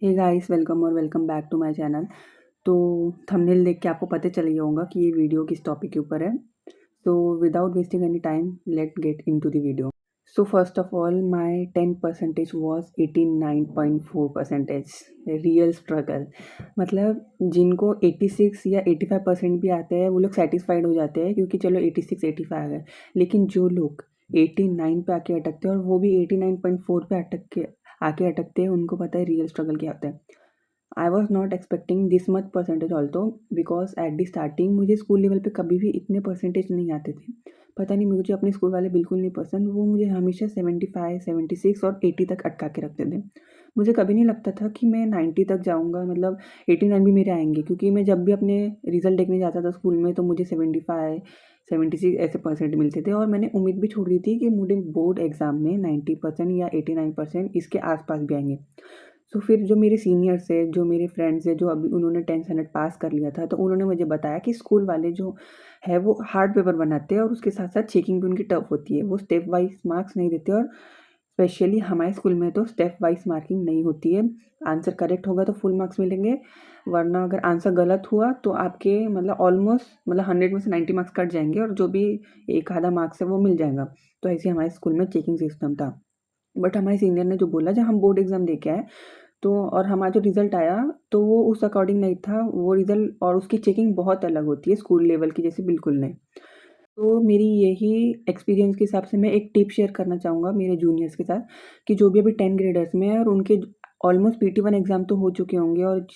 हे guys, welcome और welcome back to my channel. तो thumbnail देख के आपको पता चल गया होगा कि ये वीडियो किस टॉपिक के ऊपर है। So without wasting any time, let get into the video. So first of all, my 10 percentage was 89.4 percentage. Real struggle. मतलब जिनको 86 या 85% भी आते हैं वो लोग सेटिस्फाइड हो जाते हैं, क्योंकि चलो 86 85 आ गए। लेकिन जो लोग 89 पे आके अटकते हैं, और वो भी 89.4 पे आके अटकते हैं, उनको पता है रियल स्ट्रगल क्या होता है। I was not expecting this much percentage also, because at the starting मुझे स्कूल लेवल पे कभी भी इतने परसेंटेज नहीं आते थे। पता नहीं, मुझे अपने स्कूल वाले बिल्कुल नहीं पसंद। वो मुझे हमेशा 75 76 और 80 तक अटका के रखते थे। मुझे कभी नहीं लगता था कि मैं 90 तक जाऊँगा, मतलब 89 भी मेरे आएंगे, क्योंकि मैं जब भी अपने रिजल्ट देखने जाता था स्कूल में तो मुझे 75 76 ऐसे परसेंट मिलते थे, और मैंने उम्मीद भी छोड़ दी थी कि मुझे बोर्ड एग्जाम में 90% या 89% इसके आसपास भी आएंगे। तो फिर जो मेरे सीनियर्स है, जो मेरे फ्रेंड्स है, जो अभी उन्होंने 10th स्टैंडर्ड पास कर लिया था, तो उन्होंने मुझे बताया कि स्कूल वाले जो है वो हार्ड पेपर बनाते हैं, और उसके साथ साथ चेकिंग भी उनकी टफ होती है। वो स्टेप वाइज मार्क्स नहीं देते, और स्पेशली हमारे स्कूल में तो स्टेप वाइज मार्किंग नहीं होती है। आंसर करेक्ट होगा तो फुल मार्क्स मिलेंगे, वरना अगर आंसर गलत हुआ तो आपके मतलब ऑलमोस्ट मतलब 100 में से 90 मार्क्स कट जाएंगे, और जो भी एक आधा मार्क्स है वो मिल जाएगा। तो ऐसे हमारे स्कूल में चेकिंग सिस्टम था। बट हमारे सीनियर ने जो बोला, जब हम बोर्ड एग्जाम दे के आए तो, और हमारा जो रिज़ल्ट आया तो वो उस अकॉर्डिंग नहीं था। वो रिज़ल्ट और उसकी चेकिंग बहुत अलग होती है स्कूल लेवल की जैसे, बिल्कुल नहीं। तो मेरी यही एक्सपीरियंस के हिसाब से मैं एक टिप शेयर करना चाहूँगा मेरे जूनियर्स के साथ, कि जो भी अभी 10 ग्रेडर्स में है और उनके ऑलमोस्ट PT1 एग्ज़ाम तो हो चुके होंगे, और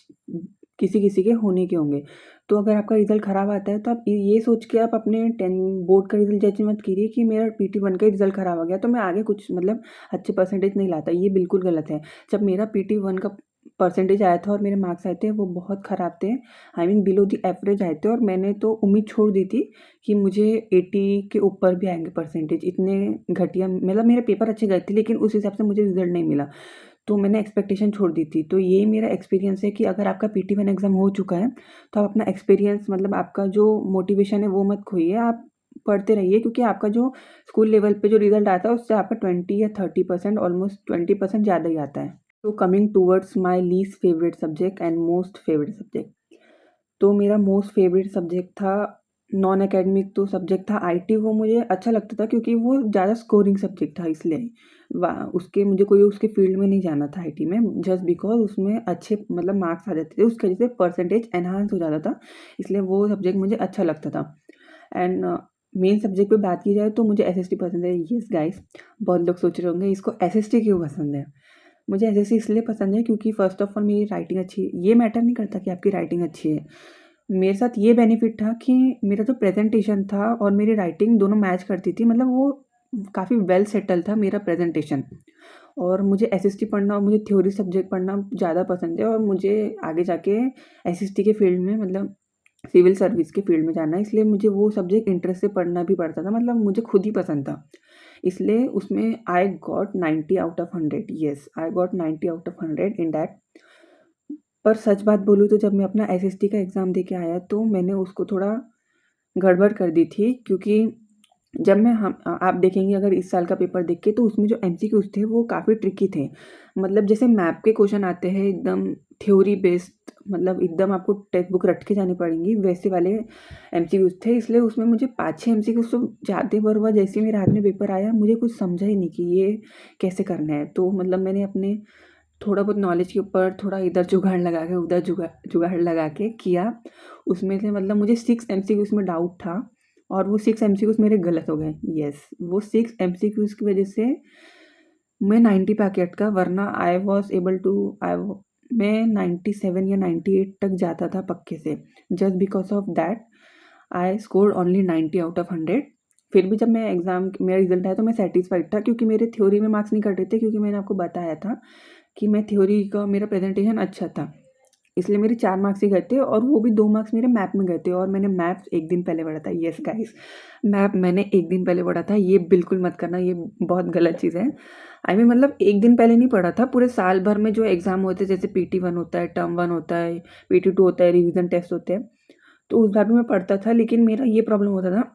किसी-किसी के होने के होंगे। तो अगर आपका रिज़ल्ट ख़राब आता है तो आप ये सोच के आप अपने 10 बोर्ड का रिज़ल्ट जज मत कीजिए कि मेरा PT1 का रिज़ल्ट ख़राब आ गया तो मैं आगे कुछ मतलब अच्छे परसेंटेज नहीं लाता। ये बिल्कुल गलत है। जब मेरा PT1 का परसेंटेज आया था और मेरे मार्क्स आए थे वो बहुत ख़राब थे। I mean below the average आए थे, और मैंने तो उम्मीद छोड़ दी थी कि मुझे 80 के ऊपर भी आएँगे परसेंटेज। इतने घटिया, मतलब मेरे पेपर अच्छे गए थे लेकिन उस हिसाब से मुझे रिज़ल्ट नहीं मिला। तो मैंने एक्सपेक्टेशन छोड़ दी थी। तो ये मेरा एक्सपीरियंस है कि अगर आपका PT1 एग्ज़ाम हो चुका है, तो आप अपना एक्सपीरियंस मतलब आपका जो मोटिवेशन है वो मत खोइए। आप पढ़ते रहिए, क्योंकि आपका जो स्कूल लेवल पे जो रिज़ल्ट आता है उससे आपका 20 या 30% ऑलमोस्ट 20% ज़्यादा ही आता है। तो coming towards my least favourite subject and most favourite subject. तो मेरा मोस्ट फेवरेट सब्जेक्ट था, नॉन एकेडमिक तो सब्जेक्ट था IT। वो मुझे अच्छा लगता था क्योंकि वो ज़्यादा स्कोरिंग सब्जेक्ट था, इसलिए उसके मुझे कोई उसके फील्ड में नहीं जाना था IT में, जस्ट बिकॉज उसमें अच्छे मतलब मार्क्स आ जाते थे, उसकी वजह से परसेंटेज एनहांस हो जाता था, इसलिए वो सब्जेक्ट मुझे अच्छा लगता था। एंड मेन सब्जेक्ट पे बात की जाए तो मुझे SST पसंद है। येस गाइस, बहुत लोग सोच रहे होंगे इसको SST क्यों पसंद है। मुझे SST इसलिए पसंद है क्योंकि फर्स्ट ऑफ ऑल मेरी राइटिंग अच्छी है। ये मैटर नहीं करता कि आपकी राइटिंग अच्छी है। मेरे साथ ये बेनिफिट था कि मेरा जो प्रेज़ेंटेशन था और मेरी राइटिंग दोनों मैच करती थी, मतलब वो काफ़ी वेल सेटल था मेरा प्रेज़ेंटेशन। और मुझे SST पढ़ना और मुझे थ्योरी सब्जेक्ट पढ़ना ज़्यादा पसंद है, और मुझे आगे जाके SST के फील्ड में मतलब सिविल सर्विस के फील्ड में जाना है, इसलिए मुझे वो सब्जेक्ट इंटरेस्ट से पढ़ना भी पड़ता था, मतलब मुझे खुद ही पसंद था। इसलिए उसमें I got 90 out of 100। Yes, I got 90 out of 100 in that. पर सच बात बोलूँ तो जब मैं अपना SST का एग्ज़ाम दे के आया तो मैंने उसको थोड़ा गड़बड़ कर दी थी, क्योंकि जब मैं आप देखेंगे अगर इस साल का पेपर देख के, तो उसमें जो MCQs थे वो काफ़ी ट्रिकी थे। मतलब जैसे मैप के क्वेश्चन आते हैं एकदम थ्योरी बेस्ड, मतलब एकदम आपको टेक्स्ट बुक रट के जानी पड़ेंगी, वैसे वाले MCQs थे। इसलिए उसमें मुझे 5-6 MCQs तो ज़्यादा बार हुआ, जैसे ही मेरे हाथ में पेपर आया मुझे कुछ समझा ही नहीं कि ये कैसे करना है। तो मतलब मैंने अपने थोड़ा बहुत नॉलेज के ऊपर थोड़ा इधर जुगाड़ लगा के उधर जुगाड़ लगा के किया। उसमें से मतलब मुझे 6 MCQs में डाउट था, और वो 6 MCQs मेरे गलत हो गए। येस, वो 6 MCQs की वजह से मैं 90 पे आके अटका, वरना आई वाज़ एबल टू मैं 97 या 98 तक जाता था पक्के से। Just because of that I scored only 90 out of 100। फिर भी जब मैं एग्ज़ाम मेरा रिज़ल्ट आया तो मैं सैटिस्फाइड था, क्योंकि मेरे थ्योरी में मार्क्स नहीं कट रहे थे, क्योंकि मैंने आपको बताया था कि मैं थ्योरी का मेरा प्रेज़ेंटेशन अच्छा था। इसलिए मेरे 4 मार्क्स ही गए थे, और वो भी 2 मार्क्स मेरे मैथ में गए थे, और मैंने मैथ्स 1 दिन पहले पढ़ा था। येस गाइस, मैथ मैंने 1 दिन पहले पढ़ा था। ये बिल्कुल मत करना, ये बहुत गलत चीज़ है। आई मीन मतलब 1 दिन पहले नहीं पढ़ा था, पूरे साल भर में जो एग्ज़ाम होते हैं, जैसे PT1 होता है, टर्म 1 होता है, PT2 होता है, रिवीजन टेस्ट होते हैं, तो उस बार भी मैं पढ़ता था। लेकिन मेरा ये प्रॉब्लम होता था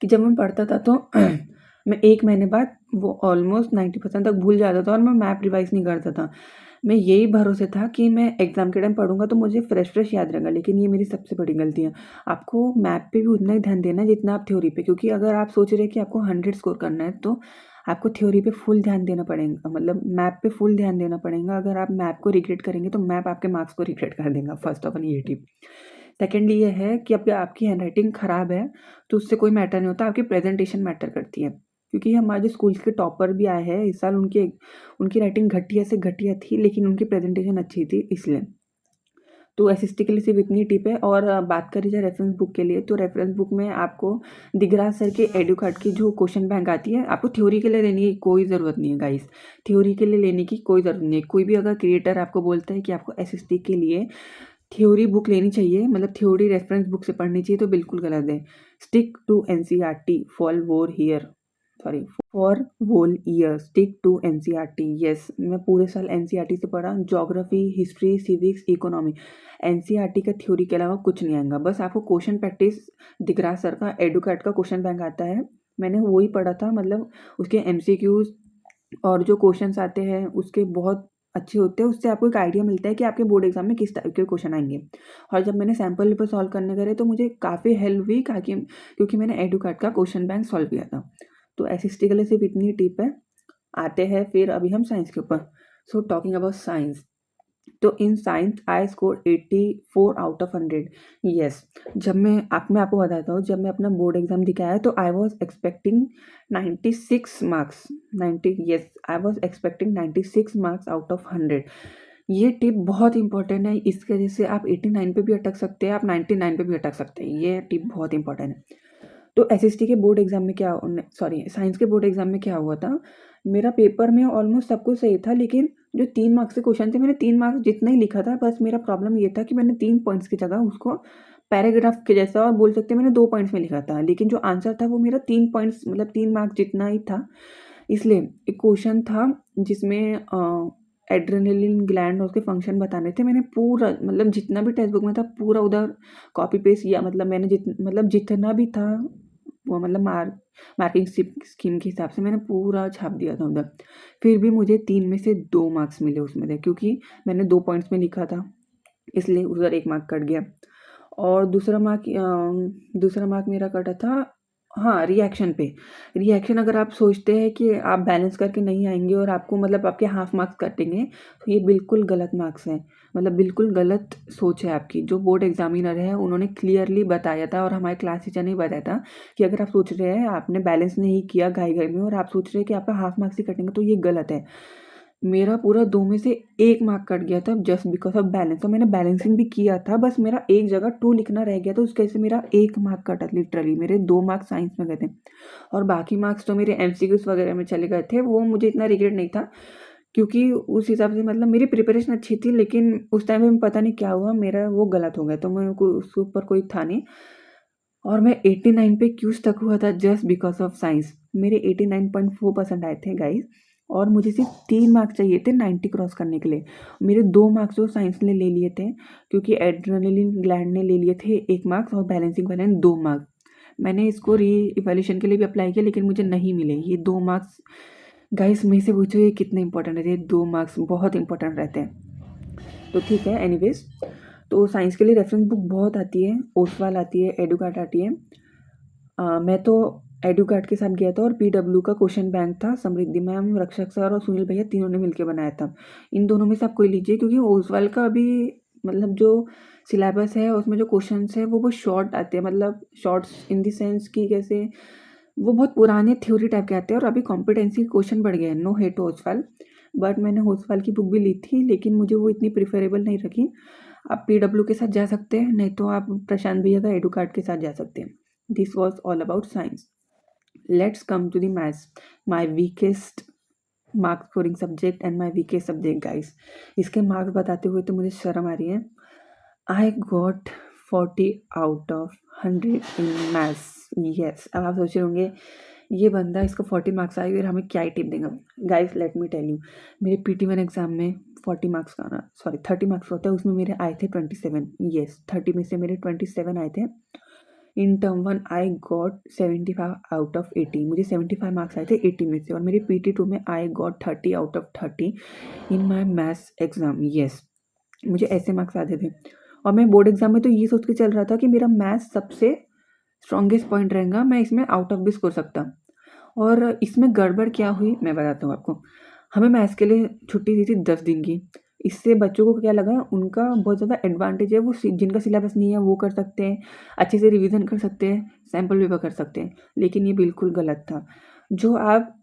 कि जब मैं पढ़ता था तो मैं 1 महीने बाद वो ऑलमोस्ट 90% तक भूल जाता था, और मैं मैप रिवाइज़ नहीं करता था। मैं यही भरोसे था कि मैं एग्ज़ाम के टाइम पढ़ूँगा तो मुझे फ्रेश याद रहेगा, लेकिन ये मेरी सबसे बड़ी गलती है। आपको मैथ पे भी उतना ही ध्यान देना है जितना आप थ्योरी पे, क्योंकि अगर आप सोच रहे हैं कि आपको 100 स्कोर करना है तो आपको थ्योरी पे फुल ध्यान देना पड़ेगा, मतलब मैथ पे फुल ध्यान देना पड़ेगा। अगर आप मैथ को रिग्रेट करेंगे तो मैथ आपके मार्क्स को रिग्रेट कर देगा, फर्स्ट ऑफ ऑल ये टिप। सेकेंडली ये है कि अब आपकी हैंडराइटिंग ख़राब है तो उससे कोई मैटर नहीं होता, आपकी प्रेजेंटेशन मैटर करती है। क्योंकि हमारे जो स्कूल्स के टॉपर भी आए हैं इस साल, उनकी राइटिंग घटिया से घटिया थी लेकिन उनकी प्रेजेंटेशन अच्छी थी इसलिए। तो एसएसटी के लिए सिर्फ इतनी टिप है। और बात करी जाए रेफरेंस बुक के लिए, तो रेफरेंस बुक में आपको दिगराज सर के एडुकार्ड की जो क्वेश्चन बैंक आती है, आपको थ्योरी के लिए लेने की कोई ज़रूरत नहीं है गाइस। थ्योरी के लिए लेने की कोई ज़रूरत नहीं है। कोई भी अगर क्रिएटर आपको बोलता है कि आपको एसएसटी के लिए थ्योरी बुक लेनी चाहिए, मतलब थ्योरी रेफरेंस बुक से पढ़नी चाहिए, तो बिल्कुल गलत है। Stick to NCERT for whole year, stick to NCERT. Yes, मैं पूरे साल एनसीईआरटी से पढ़ा, geography, history, civics, economy. NCERT का थ्योरी के अलावा कुछ नहीं आएगा। बस आपको क्वेश्चन प्रैक्टिस, दिगराज सर का एडुकेट का क्वेश्चन बैंक आता है, मैंने वही पढ़ा था। मतलब उसके एमसीक्यूज और जो क्वेश्चंस आते हैं उसके बहुत अच्छे होते हैं। उससे आपको एक आइडिया मिलता है कि आपके बोर्ड एग्जाम में किस टाइप के क्वेश्चन आएंगे। और जब मैंने सैम्पल पेपर सॉल्व करने करे तो मुझे काफ़ी हेल्प हुई, क्योंकि मैंने एडुकार्ड का क्वेश्चन बैंक सॉल्व किया था। तो एसएसटी के लिए सिर्फ इतनी टिप है। आते हैं फिर अभी हम साइंस के ऊपर। सो टॉकिंग अबाउट साइंस, तो in science I score 84 out of 100। Yes, मैं आपको बताता हूँ, जब मैं अपना बोर्ड एग्जाम दिखाया तो I was expecting 96 marks. 90, yes, I was expecting 96 marks out of 100। ये टिप बहुत इंपॉर्टेंट है, इसके वजह से आप 89 पे भी अटक सकते हैं, आप 99 पे भी अटक सकते हैं। ये टिप बहुत इंपॉर्टेंट है। तो एसएसटी के बोर्ड एग्जाम में साइंस के बोर्ड एग्जाम में क्या हुआ था, मेरा पेपर में ऑलमोस्ट सब कुछ सही था, लेकिन जो 3 मार्क्स के क्वेश्चन थे, मैंने 3 मार्क्स जितना ही लिखा था। बस मेरा प्रॉब्लम ये था कि मैंने 3 पॉइंट्स की जगह उसको पैराग्राफ के जैसा, और बोल सकते हैं मैंने 2 पॉइंट्स में लिखा था, लेकिन जो आंसर था वो मेरा 3 पॉइंट्स, मतलब 3 मार्क्स जितना ही था। इसलिए एक क्वेश्चन था जिसमें एड्रेनलिन ग्लैंड और उसके फंक्शन बताने थे। मैंने पूरा, मतलब जितना भी टेक्स्ट बुक में था पूरा उधर कॉपी पेस्ट किया, मतलब मैंने जितना भी था वो, मतलब मार्किंग स्कीम के हिसाब से मैंने पूरा छाप दिया था उधर। फिर भी मुझे 3 में से 2 मार्क्स मिले उसमें से, क्योंकि मैंने 2 पॉइंट्स में लिखा था, इसलिए उधर 1 मार्क कट गया। और दूसरा मार्क मेरा कटा था, हाँ, रिएक्शन पे। रिएक्शन अगर आप सोचते हैं कि आप बैलेंस करके नहीं आएँगे और आपको, मतलब आपके हाफ मार्क्स कटेंगे, तो ये बिल्कुल गलत मार्क्स हैं। मतलब बिल्कुल गलत सोच है आपकी। जो बोर्ड एग्ज़ामिनर है उन्होंने क्लियरली बताया था, और हमारे क्लास टीचर ने भी बताया था कि अगर आप सोच रहे हैं आपने बैलेंस नहीं किया घाई-घाई में और आप सोच रहे हैं कि आपका हाफ मार्क्स ही कटेंगे, तो ये गलत है। मेरा पूरा 2 में से 1 मार्क कट गया था जस्ट बिकॉज़ ऑफ बैलेंस। तो मैंने बैलेंसिंग भी किया था, बस मेरा एक जगह 2 लिखना रह गया था, उसकी वजह से मेरा 1 मार्क कटा, लिटरली मेरे 2 मार्क्स साइंस में गए थे। और बाकी मार्क्स तो मेरे एमसीक्यूज़ वगैरह में चले गए थे, वो मुझे इतना रिग्रेट नहीं था, क्योंकि उस हिसाब से, मतलब मेरी प्रिपरेशन अच्छी थी, लेकिन उस टाइम में पता नहीं क्या हुआ, मेरा वो गलत हो गया, तो मेरे को उसके ऊपर कोई था नहीं। और मैं 89 पे क्यों स्टक हुआ था, जस्ट बिकॉज़ ऑफ साइंस। मेरे 89.4% आए थे गाइस, और मुझे सिर्फ 3 मार्क्स चाहिए थे 90 क्रॉस करने के लिए। मेरे 2 मार्क्स जो साइंस ने ले लिए थे, क्योंकि एड्रेनलिन ग्लैंड ने ले लिए थे 1 मार्क्स और बैलेंसिंग वाले ने 2 मार्क्स। मैंने इसको री-इवैल्यूएशन के लिए भी अप्लाई किया, लेकिन मुझे नहीं मिले ये 2 मार्क्स। गाइस मेरे से पूछो ये कितने इंपॉर्टेंट रहते हैं, 2 मार्क्स बहुत इंपॉर्टेंट रहते हैं। तो ठीक है, एनीवेज़, तो साइंस के लिए रेफरेंस बुक बहुत आती है, ओसवाल आती है, एडुकार्ड आती है। मैं तो एडुकार्ड के साथ गया था, और पीडब्ल्यू का क्वेश्चन बैंक था, समृद्धि मैम, रक्षक सर और सुनील भैया तीनों ने मिलकर बनाया था। इन दोनों में से आप कोई लीजिए, क्योंकि ओसवाल का अभी, मतलब जो सिलेबस है उसमें जो क्वेश्चंस है वो बहुत शॉर्ट आते हैं, मतलब शॉर्ट्स इन द सेंस कि कैसे, वो बहुत पुराने थ्योरी टाइप के आते हैं, और अभी कॉम्पिटेंसी क्वेश्चन बढ़ गए हैं। नो हेट ओसवाल, बट मैंने ओसवाल की बुक भी ली थी, लेकिन मुझे वो इतनी प्रिफरेबल नहीं रखी। आप पीडब्ल्यू के साथ जा सकते हैं, नहीं तो आप प्रशांत भैया का एडुकार्ड के साथ जा सकते हैं। This was all about science. Let's come to the maths, my weakest marks scoring subject and my weakest subject guys. इसके मार्क्स बताते हुए तो मुझे शर्म आ रही है। I got 40 out of 100 in maths. Yes, अब आप सोच रहे होंगे ये बंदा, इसको 40 मार्क्स आए और हमें क्या ही टिप देगा। Guys let me tell you, मेरे PT1 एग्जाम में 40 मार्क्स का, सॉरी 30 मार्क्स होता है, उसमें मेरे आए थे 27। यस, 30 में से मेरे 27 आए थे। In term 1 I got 75 out of 80, मुझे 75 मार्क्स आए थे 80 में से। और मेरी PT2 में I got 30 out of 30 in my maths exam. Yes, मुझे ऐसे मार्क्स आते थे। और मैं बोर्ड एग्ज़ाम में तो ये सोच के चल रहा था कि मेरा मैथ्स सबसे स्ट्रॉन्गेस्ट पॉइंट रहेगा, मैं इसमें आउट ऑफ भी स्कोर सकता। और इसमें गड़बड़ क्या हुई मैं बताता हूँ आपको। हमें मैथ्स के लिए छुट्टी दी थी 10 दिन की। इससे बच्चों को क्या लगा, उनका बहुत ज़्यादा एडवांटेज है, वो जिनका सिलेबस नहीं है वो कर सकते हैं, अच्छे से रिवीजन कर सकते हैं, सैम्पल पेपर कर सकते हैं। लेकिन ये बिल्कुल गलत था। जो आप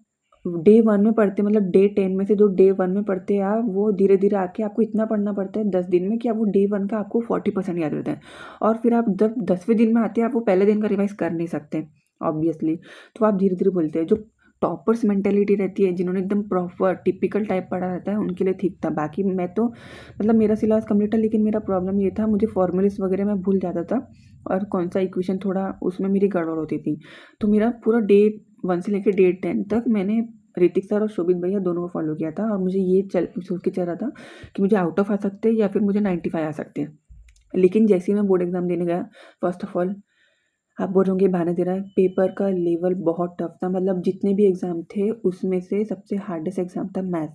डे 1 में पढ़ते, मतलब डे 10 में से जो डे 1 में पढ़ते हैं आप, वो धीरे धीरे आके आपको इतना पढ़ना पड़ता है 10 दिन में कि आप वो डे 1 का आपको 40% याद रहता है। और फिर आप जब 10वें दिन में आते हैं, आप वो पहले दिन का रिवाइज कर नहीं सकते ऑब्वियसली। तो आप धीरे धीरे बोलते हैं। जो टॉपर्स मेंटेलिटी रहती है, जिन्होंने एकदम प्रॉपर टिपिकल टाइप पढ़ा रहता है, उनके लिए ठीक था। बाकी मैं तो मतलब मेरा सिलेबस कंप्लीट था, लेकिन मेरा प्रॉब्लम ये था, मुझे फॉर्मूलेस वगैरह मैं भूल जाता था और कौन सा इक्वेशन थोड़ा उसमें मेरी गड़बड़ होती थी। तो मेरा पूरा डे 1 से लेकर डे 10 तक मैंने ऋतिक सर और शोभित भैया दोनों को फॉलो किया था। और मुझे ये सोच के चल रहा था कि मुझे आउट ऑफ आ सकते हैं या फिर मुझे 95 आ सकते हैं। लेकिन जैसे ही मैं बोर्ड एग्जाम देने गया, फर्स्ट ऑफ ऑल आप बोल रहे होंगे बहाने दे रहा है, पेपर का लेवल बहुत टफ था। मतलब जितने भी एग्ज़ाम थे उसमें से सबसे हार्डेस्ट एग्ज़ाम था मैथ्स,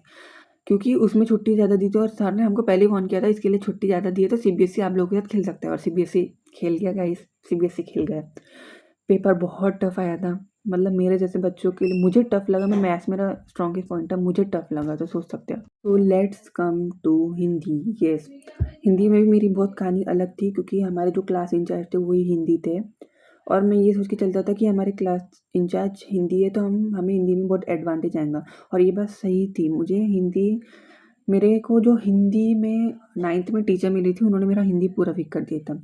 क्योंकि उसमें छुट्टी ज़्यादा दी थी और सर ने हमको पहले ही वार्न किया था इसके लिए छुट्टी ज़्यादा दी है तो CBSE आप लोगों के साथ खेल सकते हैं। और CBSE खेल गया गाइस, CBSE खेल गया। पेपर बहुत टफ आया था, मतलब मेरे जैसे बच्चों के लिए मुझे टफ लगा। मैं मैथ्स मेरा स्ट्रॉन्गेस्ट पॉइंट था, मुझे टफ लगा, तो सोच सकते हैं। तो let's come to Hindi. Yes, Hindi में भी मेरी बहुत कहानी अलग थी, क्योंकि हमारे जो क्लास इंचार्ज थे वही हिंदी थे। और मैं ये सोच के चलता था कि हमारे क्लास इंचार्ज हिंदी है तो हमें हिंदी में बहुत एडवांटेज आएगा। और ये बात सही थी। मुझे हिंदी, मेरे को जो हिंदी में 9th में टीचर मिली थी, उन्होंने मेरा हिंदी पूरा वीक कर दिया था।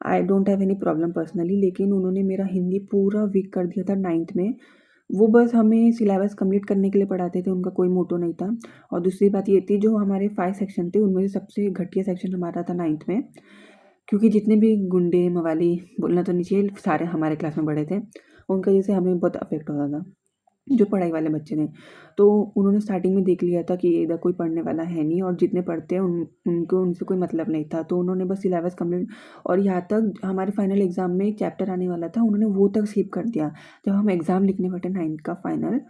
I don't have any problem personally, लेकिन उन्होंने मेरा हिंदी पूरा वीक कर दिया था 9th में। वो बस हमें सिलेबस कंप्लीट करने के लिए पढ़ाते थे, उनका कोई मोटो नहीं था। और दूसरी बात ये थी, जो हमारे 5 सेक्शन थे उनमें से सबसे घटिया सेक्शन हमारा था 9th में, क्योंकि जितने भी गुंडे मवाली, बोलना तो नहीं चाहिए, सारे हमारे क्लास में बड़े थे। उनका जैसे हमें बहुत अफेक्ट होता था, जो पढ़ाई वाले बच्चे थे। तो उन्होंने स्टार्टिंग में देख लिया था कि इधर कोई पढ़ने वाला है नहीं, और जितने पढ़ते हैं उनको उनसे कोई मतलब नहीं था। तो उन्होंने बस सिलेबस कंप्लीट, और यहाँ तक हमारे फाइनल एग्ज़ाम में एक चैप्टर आने वाला था, उन्होंने वो तक स्किप कर दिया। जब हम एग्ज़ाम लिखने बैठे 9th का फाइनल,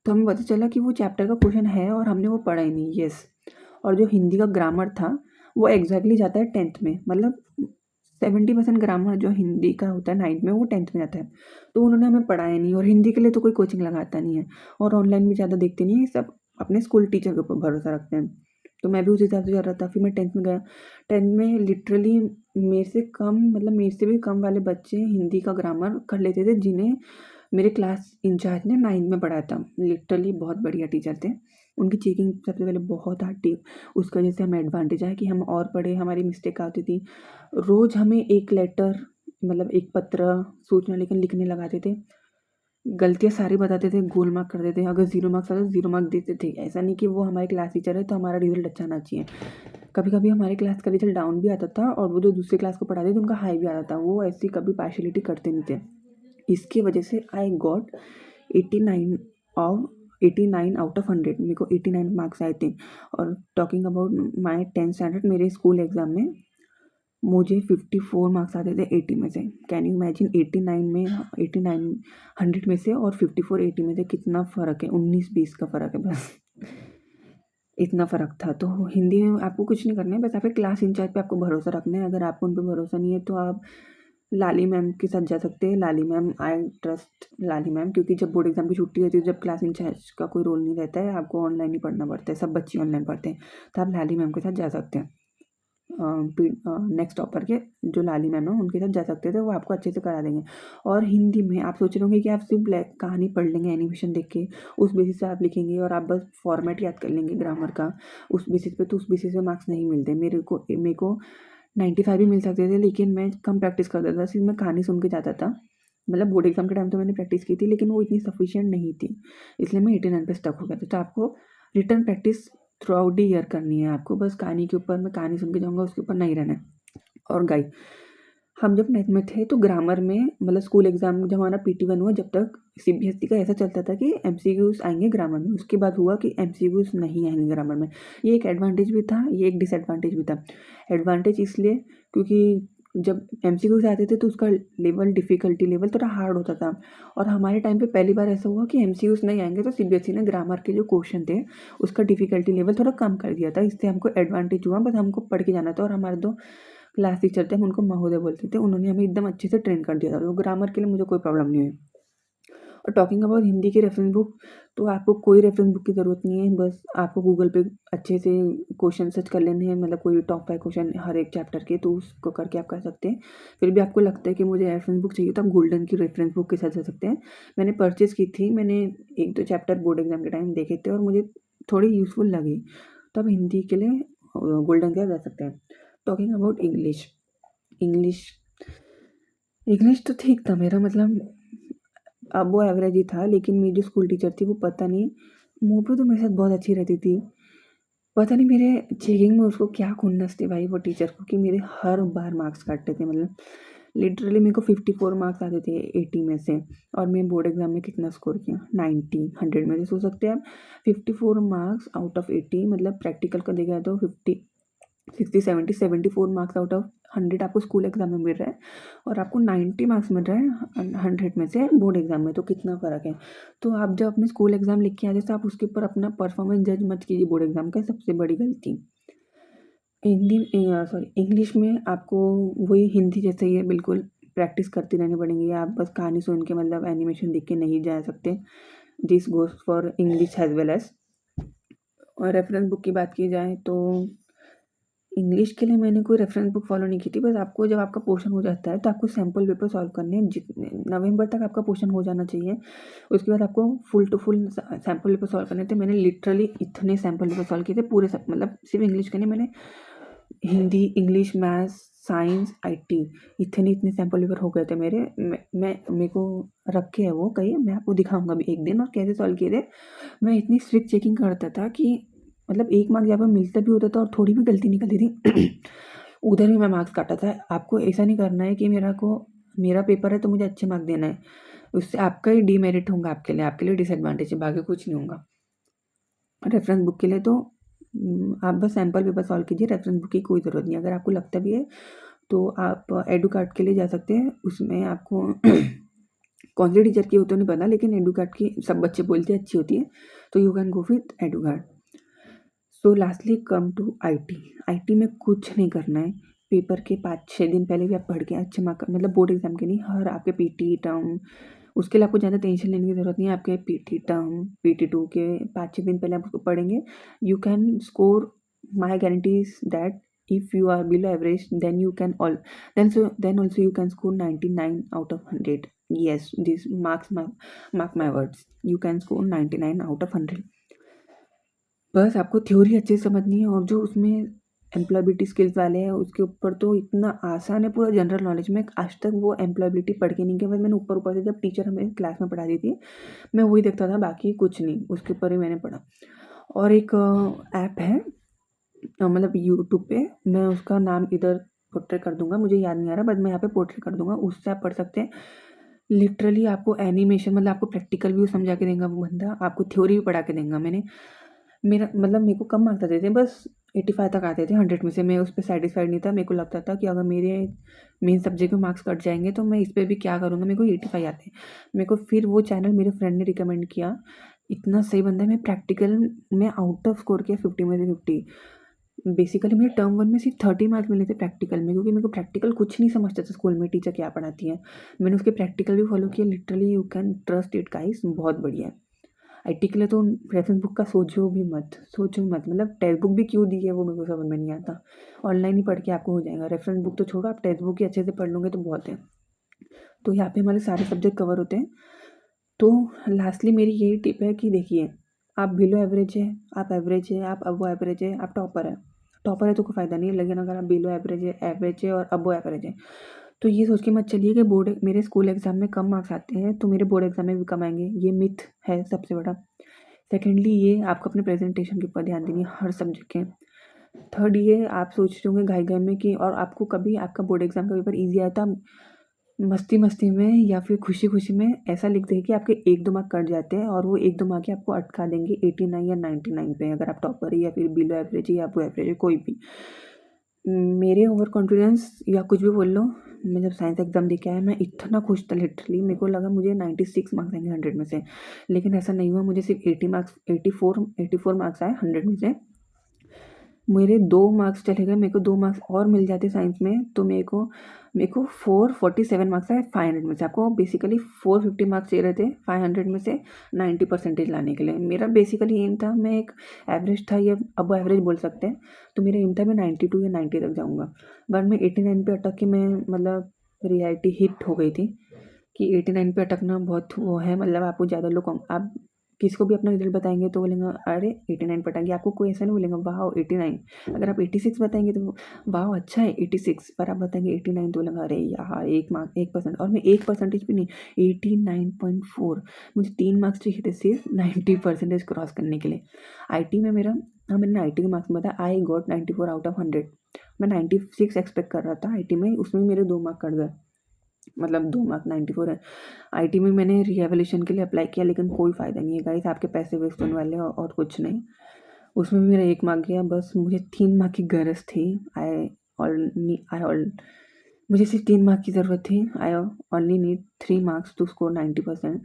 तो हमें पता चला कि वो चैप्टर का क्वेश्चन है और हमने वो पढ़ा ही नहीं। येस, और जो हिंदी का ग्रामर था वो एग्जैक्टली जाता है 10th में, मतलब 70% ग्रामर जो हिंदी का होता है 9th में, वो 10th में आता है। तो उन्होंने हमें पढ़ाया नहीं, और हिंदी के लिए तो कोई कोचिंग लगाता नहीं है, और ऑनलाइन भी ज़्यादा देखते नहीं है, सब अपने स्कूल टीचर के ऊपर भरोसा रखते हैं। तो मैं भी उस हिसाब से चल रहा था। फिर मैं 10th में गया। 10th में लिटरली मेरे से कम, मतलब मेरे से भी कम वाले बच्चे हिंदी का ग्रामर कर लेते थे, जिन्हें मेरे क्लास इंचार्ज ने 9th में पढ़ाया था। लिटरली बहुत बढ़िया टीचर थे। उनकी चेकिंग सबसे पहले बहुत हार्ड थी। उसकी वजह से हमें एडवांटेज आया कि हम और पढ़े, हमारी मिस्टेक आती थी। रोज़ हमें एक लेटर, मतलब एक पत्र सूचना लेखन लिखने लगाते थे। गलतियाँ सारी बताते थे, गोल मार्क कर देते थे। अगर 0 मार्क्स आता तो 0 मार्क देते थे। ऐसा नहीं कि वो हमारे क्लास टीचर है तो हमारा रिजल्ट अच्छा आना चाहिए। कभी-कभी हमारे क्लास का रिजल्ट डाउन भी आता था, और वो जो दूसरी क्लास को पढ़ाते थे उनका हाई भी आता था। वो ऐसी कभी पार्शियलिटी करते नहीं थे। इसकी वजह से I got 89 of 89 out of 100, मेरे को 89 मार्क्स आए थे। और talking about my 10th standard, मेरे स्कूल एग्ज़ाम में मुझे 54 मार्क्स आते थे 80 में से। कैन यू इमेजिन, 89 में 89 100 में से, और 54 80 में से कितना फ़र्क है, 19-20 का फ़र्क है बस। इतना फ़र्क था। तो हिंदी में आपको कुछ नहीं करना है, बस आपके क्लास इंचार्ज पे आपको भरोसा रखना है। अगर आपको उन पे भरोसा नहीं है तो आप लाली मैम के साथ जा सकते हैं। Lali ma'am, I trust Lali ma'am, क्योंकि जब बोर्ड एग्ज़ाम की छुट्टी रहती है, जब क्लास इंचार्ज का कोई रोल नहीं रहता है, आपको ऑनलाइन ही पढ़ना पड़ता है, सब बच्चे ऑनलाइन पढ़ते हैं, तो आप लाली मैम के साथ जा सकते हैं। नेक्स्ट टॉपर के जो लाली मैम है उनके साथ जा सकते थे, वो आपको अच्छे से करा देंगे। और हिंदी में आप सोच रहे होंगे कि आप सिर्फ कहानी पढ़ लेंगे एनिमेशन देख के, उस बेसिस से आप लिखेंगे और आप बस फॉर्मेट याद कर लेंगे ग्रामर का उस बेसिस पे, तो उस बेसिस पे मार्क्स नहीं मिलते। मेरे को 95 भी मिल सकते थे, लेकिन मैं कम प्रैक्टिस करता था, सिर्फ मैं कहानी सुन के जाता था। मतलब बोर्ड एग्जाम के टाइम तो मैंने प्रैक्टिस की थी, लेकिन वो इतनी सफिशिएंट नहीं थी, इसलिए मैं 89 पे स्टक हो गया था। तो आपको return practice through out the year करनी है। आपको बस कहानी के ऊपर, मैं कहानी सुन के जाऊँगा, उसके ऊपर नहीं रहना है। और गाइस, हम जब 9th में थे तो ग्रामर में, मतलब स्कूल एग्जाम जब हमारा PT1 हुआ, जब तक CBSE का ऐसा चलता था कि MCQs आएंगे ग्रामर में। उसके बाद हुआ कि MCQs नहीं आएंगे ग्रामर में। ये एक एडवांटेज भी था, ये एक डिसएडवांटेज भी था। एडवांटेज इसलिए क्योंकि जब एमसीक्यूज आते थे तो उसका लेवल, डिफ़िकल्टी लेवल थोड़ा हार्ड होता था। और हमारे टाइम पे पहली बार ऐसा हुआ कि एमसीक्यूज नहीं आएँगे, तो सीबीएसई ने ग्रामर के जो क्वेश्चन थे उसका डिफ़िकल्टी लेवल थोड़ा कम कर दिया था। इससे हमको एडवांटेज हुआ, बस हमको पढ़ के जाना था। और हमारे 2 क्लास टीचर थे, हम उनको महोदय बोलते थे, उन्होंने हमें एकदम अच्छे से ट्रेन कर दिया था, तो ग्रामर के लिए मुझे कोई प्रॉब्लम नहीं हुई। और टॉकिंग अबाउट हिंदी की रेफरेंस बुक, तो आपको कोई रेफरेंस बुक की ज़रूरत नहीं है, बस आपको गूगल पे अच्छे से क्वेश्चन सर्च कर लेने हैं, मतलब कोई टॉप 5 क्वेश्चन हर एक चैप्टर के, तो उसको करके आप कर सकते हैं। फिर भी आपको लगता है कि मुझे रेफरेंस बुक चाहिए, तो आप गोल्डन की रेफरेंस बुक के साथ जा सकते हैं। मैंने परचेज़ की थी, मैंने 1-2 चैप्टर बोर्ड एग्जाम के टाइम देखे थे और मुझे थोड़ी यूज़फुल लगी, तो आप हिंदी के लिए गोल्डन के साथ जा सकते हैं। Talking about English, English English तो ठीक था मेरा, मतलब अबव एवरेज ही था, लेकिन मेरी जो स्कूल टीचर थी वो पता नहीं, मुँह पे तो मेरे साथ बहुत अच्छी रहती थी। पता नहीं मेरे चेकिंग में उसको क्या खुन्नस थी भाई वो टीचर को, कि मेरे हर बार मार्क्स काटते थे। मतलब लिटरली मेरे को 54 मार्क्स आते थे 80 में से, और मैं बोर्ड एग्जाम में कितना स्कोर किया, 90, 100 में से सोच सकते हैं आप। 54 मार्क्स आउट ऑफ 80, मतलब प्रैक्टिकल का देखा तो 50, 60, 70, 74 मार्क्स आउट ऑफ 100 आपको स्कूल एग्जाम में मिल रहा है, और आपको 90 मार्क्स मिल रहा है 100 में से बोर्ड एग्जाम में, तो कितना फ़र्क है। तो आप जब अपने स्कूल एग्जाम लिख के आते तो आप उसके ऊपर अपना परफॉर्मेंस जज मत कीजिए, बोर्ड एग्जाम का सबसे बड़ी गलती। इंग्लिश में आपको वही हिंदी जैसा ही है, बिल्कुल प्रैक्टिस करती रहनी पड़ेगी। आप बस कहानी सुन के, मतलब एनिमेशन देख के नहीं जा सकते। This goes for English as well as. और रेफरेंस बुक की बात की जाए तो इंग्लिश के लिए मैंने कोई रेफरेंस बुक फॉलो नहीं की थी। बस आपको जब आपका पोर्शन हो जाता है तो आपको सैम्पल पेपर सॉल्व करने हैं। जितने नवंबर तक आपका पोर्शन हो जाना चाहिए। उसके बाद आपको full to full sample paper solve करने थे। मैंने लिटरली इतने सैम्पल पेपर सॉल्व किए थे पूरे मतलब सिर्फ इंग्लिश के नहीं, मैंने Hindi, English, maths, science, IT, इतने सैम्पल पेपर हो गए थे मेरे। मेरे को रखे है वो कहीं, मैं आपको दिखाऊंगा भी एक दिन और कैसे सॉल्व किए थे। मैं इतनी स्ट्रिक्ट चेकिंग करता था कि मतलब 1 मार्क यहाँ पे मिलता भी होता था और थोड़ी भी गलती निकलती थी उधर भी मैं मार्क्स काटा था। आपको ऐसा नहीं करना है कि मेरा पेपर है तो मुझे अच्छे मार्क देना है, उससे आपका ही डीमेरिट होगा, आपके लिए डिसएडवांटेज है, बाकी कुछ नहीं होगा। रेफरेंस बुक के लिए तो आप बस सैम्पल पेपर सॉल्व कीजिए, रेफरेंस बुक की कोई ज़रूरत नहीं। अगर आपको लगता भी है तो आप एडुकार्ट के लिए जा सकते हैं, उसमें आपको कौन सी टीचर की हो तो नहीं पता, लेकिन एडुकार्ट की सब बच्चे बोलते हैं अच्छी होती है, तो you can go with Educart. So lastly come to IT. IT में कुछ नहीं करना है, पेपर के 5-6 दिन पहले भी आप पढ़ के अच्छे मार्क, मतलब बोर्ड एग्जाम के नहीं, हर आपके पीटी टर्म, उसके लिए आपको ज़्यादा टेंशन लेने की ज़रूरत नहीं है। आपके पीटी टर्म, पीटी 2 के 5-6 दिन पहले आप उसको पढ़ेंगे, you can score. My guarantee is that if you are below average, then you can then also you can score 99 out of 100. Yes, this mark my words, you can score 99 out of 100। बस आपको theory अच्छे से समझनी है, और जो उसमें employability skills वाले हैं उसके ऊपर तो इतना आसान है पूरा जनरल नॉलेज में। आज तक वो एम्प्लॉयबिलिटी पढ़ के नहीं किया, बस मैंने ऊपर ऊपर से जब टीचर हमें क्लास में पढ़ा दी थी मैं वही देखता था, बाकी कुछ नहीं, उसके ऊपर ही मैंने पढ़ा। और एक ऐप है, मतलब यूट्यूब पे, मैं उसका नाम इधर पोर्ट्रे कर दूंगा, मुझे याद नहीं आ रहा, बट मैं यहाँ पे पोर्ट्रे कर दूंगा, उससे आप पढ़ सकते हैं। लिटरली आपको एनिमेशन, मतलब आपको प्रैक्टिकल भी समझा के देगा वो बंदा, आपको थ्योरी भी पढ़ा के देगा। मेरे को कम मार्क्स आते थे, बस 85 तक आते थे 100 में से। मैं उस पर सेटिस्फाइड नहीं था, मेरे को लगता था कि अगर मेरे मेन सब्जेक्ट में मार्क्स कट जाएंगे तो मैं इस पर भी क्या करूँगा, मेरे को 85 आते हैं। मेरे को फिर वो चैनल मेरे फ्रेंड ने रिकमेंड किया, इतना सही बंदा है। मैं प्रैक्टिकल में आउट ऑफ स्कोर किया 50 में से 50। बेसिकली मेरे टर्म 1 में सिर्फ 30 मार्क्स मिले थे प्रैक्टिकल में, क्योंकि मेरे को प्रैक्टिकल कुछ नहीं समझता था स्कूल में टीचर क्या पढ़ाती है। मैंने उसके प्रैक्टिकल भी फॉलो किया। Literally you can trust it guys, बहुत बढ़िया है। आईटी के लिए तो रेफरेंस बुक का सोचो भी मत, मतलब टेक्स्ट बुक भी क्यों दी है वो मेरे को समझ में नहीं आता। ऑनलाइन ही पढ़ के आपको हो जाएगा, रेफरेंस बुक तो छोड़ो, आप टेक्स्ट बुक ही अच्छे से पढ़ लोगे तो बहुत है। तो यहाँ पे हमारे सारे सब्जेक्ट कवर होते हैं। तो लास्टली मेरी यही टिप है कि देखिए, आप बिलो एवरेज है, आप एवरेज है, आप अबो एवरेज है, आप टॉपर है तो कोई फ़ायदा नहीं है। लेकिन अगर आप बिलो एवरेज है और अबो एवरेज है, तो ये सोच के मत चलिए कि मेरे स्कूल एग्ज़ाम में कम मार्क्स आते हैं तो मेरे बोर्ड एग्ज़ाम में भी कम आएंगे। ये मिथ है सबसे बड़ा। सेकेंडली ये आपको अपने प्रेजेंटेशन के ऊपर ध्यान देनी है हर सब्जेक्ट के। थर्ड ये आप सोच रहे होंगे घाई में कि, और आपको कभी आपका बोर्ड एग्ज़ाम का पेपर ईजी आया था, मस्ती में या फिर खुशी में ऐसा लिख दें कि आपके 1-2 मार्क कट जाते हैं, और वो 1-2 मार्क ही आपको अटका देंगे 89 या 99 पे, अगर आप टॉपर है या फिर बिलो एवरेज है या अबव एवरेज है, कोई भी। मेरे ओवर कॉन्फिडेंस या कुछ भी बोल लो, मैं जब साइंस एग्ज़ाम दे के आया मैं इतना खुश था लिटरली, मेरे को लगा मुझे 96 मार्क्स आएँगे 100 में से। लेकिन ऐसा नहीं हुआ, मुझे सिर्फ 80 मार्क्स 84 मार्क्स आए 100 में से। मेरे 2 मार्क्स चले गए, मेरे को 2 मार्क्स और मिल जाते साइंस में तो मेरे को 447 मार्क्स आए 500 में से। आपको बेसिकली 450 मार्क्स चाहिए रहते 500 में से 90% लाने के लिए। मेरा बेसिकली एम था, मैं एक एवरेज था या अबव एवरेज बोल सकते हैं, तो मेरा एम था मैं 92 या 90 तक जाऊँगा। बट मैं 89 पे अटक के मैं मतलब रियलिटी हिट हो गई थी कि 89 पे अटकना बहुत वो है, मतलब आपको ज़्यादा लोग आप किसी को भी अपना रिजल्ट बताएंगे तो बोलेंगे अरे 89 पटाएंगे, आपको कोई ऐसा नहीं बोलेगा वाह 89। अगर आप 86 बताएंगे तो वाह अच्छा है 86, पर आप बताएंगे 89 तो बोलेंगे अरे यार 1% और मैं 1% भी नहीं 89.4। मुझे 3 मार्क्स चाहिए थे सिर्फ 90% क्रॉस करने के लिए। IT में मेरा, हाँ मैंने IT के मार्क्स बताया, आई गॉट 94 आउट ऑफ 100। मैं 96 एक्सपेक्ट कर रहा था IT में, उसमें मेरे 2 मार्क कट गए, मतलब 2 मार्क 94 है। IT में मैंने रीवैल्यूएशन के लिए अप्लाई किया लेकिन कोई फ़ायदा नहीं है गाइस, आपके पैसे वेस्ट होने वाले हैं और कुछ नहीं। उसमें भी मेरा 1 मार्क गया, बस मुझे 3 मार्क की गरज थी। आई ऑल मुझे सिर्फ 3 मार्क की ज़रूरत थी। I only need 3 marks to score 90%।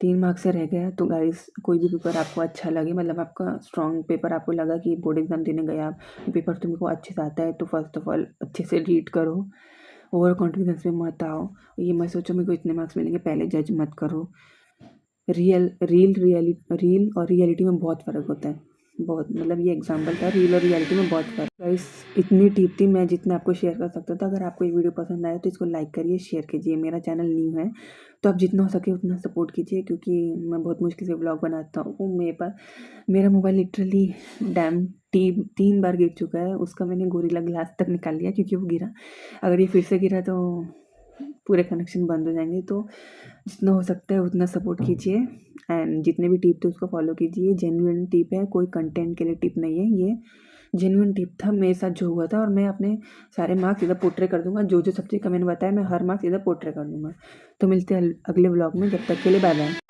3 marks से रह गया। तो गाइस कोई भी पेपर आपको अच्छा लगे, मतलब आपका स्ट्रॉन्ग पेपर आपको लगा कि बोर्ड एग्ज़ाम देने गए आप, ये पेपर तुमको अच्छे से आता है तो फर्स्ट ऑफ ऑल अच्छे से रीड करो, ओवर कॉन्फिडेंस में मत आओ। ये मत सोचो मेरे को इतने मार्क्स मिलेंगे, पहले जज मत करो। रील और रियलिटी में बहुत फ़र्क होता है, बहुत, मतलब ये एग्जांपल था, रील और रियलिटी में बहुत फ़र्क। गाइस इतनी टिप थी मैं जितना आपको शेयर कर सकता था। अगर आपको ये वीडियो पसंद आया तो इसको लाइक करिए, शेयर कीजिए। मेरा चैनल न्यू है तो आप जितना हो सके उतना सपोर्ट कीजिए, क्योंकि मैं बहुत मुश्किल से ब्लॉग बनाता हूँ। मेरा मोबाइल लिटरली डैम 3 बार गिर चुका है, उसका मैंने गोरिल्ला ग्लास तक निकाल लिया क्योंकि वो गिरा। अगर ये फिर से गिरा तो पूरे कनेक्शन बंद हो जाएंगे। तो जितना हो सकता है उतना सपोर्ट कीजिए एंड जितने भी टिप थे उसको फॉलो कीजिए। जेन्युइन टिप है, कोई कंटेंट के लिए टिप नहीं है, ये जेन्युइन टिप था मेरे साथ जो हुआ था। और मैं अपने सारे मार्क्स इधर पोर्ट्रे कर दूंगा, जो जो सब्जेक्ट का मैंने बताया मैं हर मार्क्स इधर पोर्ट्रे कर दूंगा। तो मिलते हैं अगले व्लॉग में, जब तक के लिए बाय बाय।